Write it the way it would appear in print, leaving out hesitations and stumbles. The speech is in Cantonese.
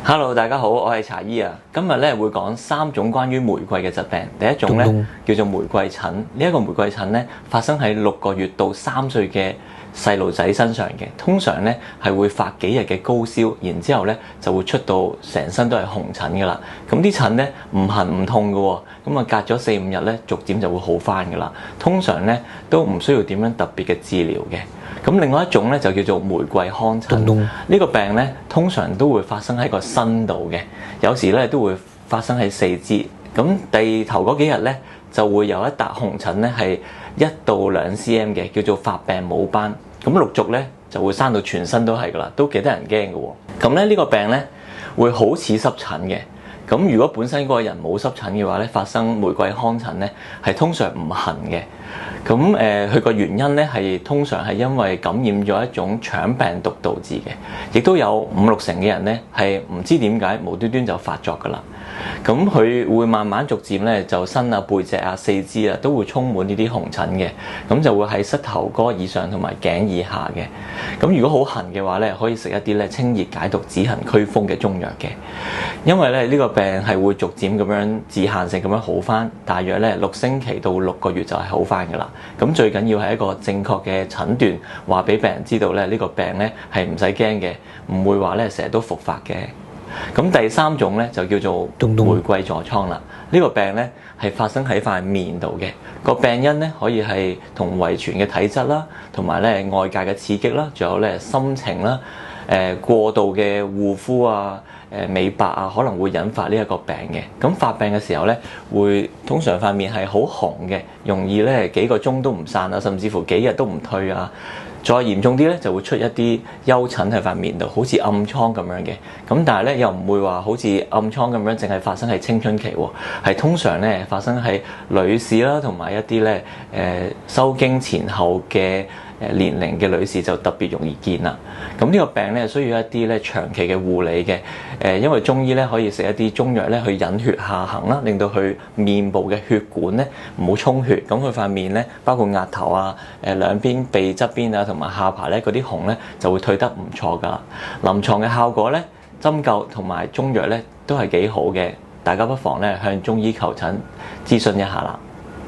Hello，大家好，我係茶醫啊。今日咧會講3種關於玫瑰嘅疾病。第一種咧叫做玫瑰疹，呢一個玫瑰疹咧發生喺6個月到3歲嘅細路仔身上嘅，通常咧係會發幾日嘅高燒，然之後咧就會出到成身都係紅疹噶啦。咁啲疹咧唔痕唔痛嘅喎，咁啊隔咗4、5日咧逐漸就會好返噶啦。通常咧都唔需要點樣特別嘅治療嘅。咁另外一種咧就叫做玫瑰糠疹，呢個病咧通常都會發生喺個身度嘅，有時咧都會發生喺四肢。咁第頭嗰幾日咧就會有一笪紅疹咧係1到2 cm 嘅，叫做發病母斑。咁陸續咧就會生到全身都係噶啦，都幾得人驚嘅喎。咁咧呢個病咧會好似濕疹嘅。咁如果本身嗰個人冇濕疹嘅話咧，發生玫瑰糠疹咧係通常唔痕嘅。咁佢個原因咧係通常係因為感染咗一種腸病毒導致嘅，亦都有5、6成嘅人咧係唔知點解無端端就發作噶啦。咁佢會慢慢逐漸咧就身啊、背脊啊、四肢啊都會充滿呢啲紅疹嘅，咁就會喺膝頭哥以上同埋頸以下嘅。咁如果好痕嘅話咧，可以食一啲咧清熱解毒、止痕驅風嘅中藥嘅。因為咧呢個病係會逐漸咁樣自限性咁樣好返，大約咧6星期到6個月就係好返噶啦。咁最緊要係一個正確嘅診斷，話俾病人知道咧呢個病咧係唔使驚嘅，唔會話咧成日都復發嘅。咁第3種咧就叫做玫瑰痤瘡啦。呢個病咧係發生喺塊面度嘅，個病因咧可以係同遺傳嘅體質啦，同埋咧外界嘅刺激啦，仲有咧心情啦、過度嘅護膚啊、美白啊，可能會引發呢一個病嘅。咁發病嘅時候咧，會通常塊面係好紅嘅，容易咧幾個鐘都唔散啊，甚至乎幾日都唔退啊。再嚴重啲咧，就會出一啲丘疹喺塊面度，好似暗瘡咁樣嘅。咁但係咧又唔會話好似暗瘡咁樣，淨係發生喺青春期喎，係通常咧發生喺女士啦，同埋一啲咧收經前後嘅年齡嘅女士就特別容易見啦。咁呢個病咧需要一啲咧長期嘅護理嘅。因為中醫咧可以食一啲中藥咧去引血下行啦，令到佢面部嘅血管咧唔好充血。咁佢塊面咧包括額頭啊、兩邊鼻側邊啊同埋下巴咧嗰啲紅咧就會退得唔錯噶啦。臨床嘅效果咧，針灸同埋中藥咧都係幾好嘅。大家不妨咧向中醫求診諮詢一下啦。